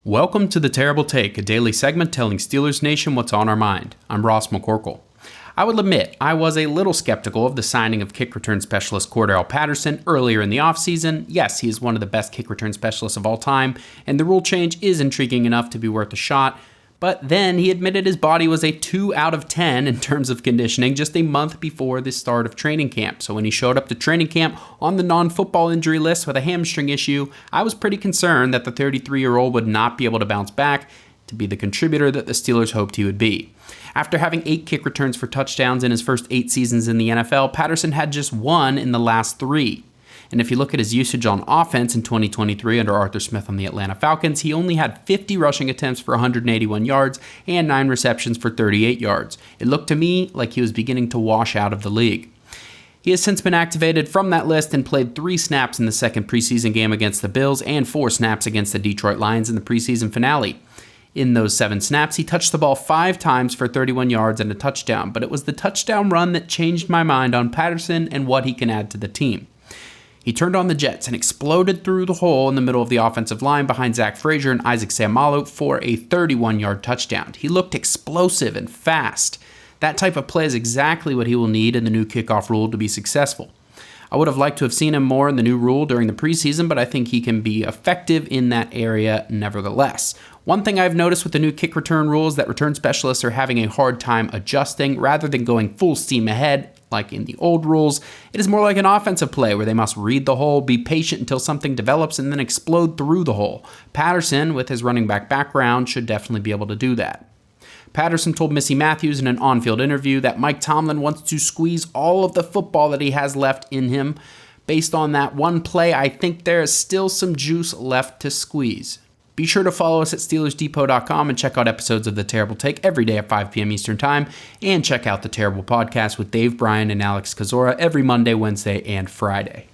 Welcome to The Terrible Take, a daily segment telling Steelers Nation what's on our mind. I'm Ross McCorkle. I will admit, I was a little skeptical of the signing of kick return specialist Cordarrelle Patterson earlier in the offseason. Yes, he is one of the best kick return specialists of all time, and the rule change is intriguing enough to be worth a shot. But then he admitted his body was a 2 out of 10 in terms of conditioning just a month before the start of training camp. So when he showed up to training camp on the non-football injury list with a hamstring issue, I was pretty concerned that the 33-year-old would not be able to bounce back to be the contributor that the Steelers hoped he would be. After having 8 kick returns for touchdowns in his first 8 seasons in the NFL, Patterson had just 1 in the last 3. And if you look at his usage on offense in 2023 under Arthur Smith on the Atlanta Falcons, he only had 50 rushing attempts for 181 yards and 9 receptions for 38 yards. It looked to me like he was beginning to wash out of the league. He has since been activated from that list and played 3 snaps in the second preseason game against the Bills and 4 snaps against the Detroit Lions in the preseason finale. In those 7 snaps, he touched the ball 5 times for 31 yards and a touchdown, but it was the touchdown run that changed my mind on Patterson and what he can add to the team. He turned on the jets and exploded through the hole in the middle of the offensive line behind Zach Frazier and Isaac Seumalo for a 31-yard touchdown. He looked explosive and fast. That type of play is exactly what he will need in the new kickoff rule to be successful. I would have liked to have seen him more in the new rule during the preseason, but I think he can be effective in that area nevertheless. One thing I've noticed with the new kick return rule is that return specialists are having a hard time adjusting rather than going full steam ahead like in the old rules. It is more like an offensive play where they must read the hole, be patient until something develops, and then explode through the hole. Patterson, with his running back background, should definitely be able to do that. Patterson told Missy Matthews in an on-field interview that Mike Tomlin wants to squeeze all of the football that he has left in him. Based on that one play, I think there is still some juice left to squeeze. Be sure to follow us at SteelersDepot.com and check out episodes of The Terrible Take every day at 5 p.m. Eastern Time. And check out The Terrible Podcast with Dave Bryan and Alex Kozora every Monday, Wednesday, and Friday.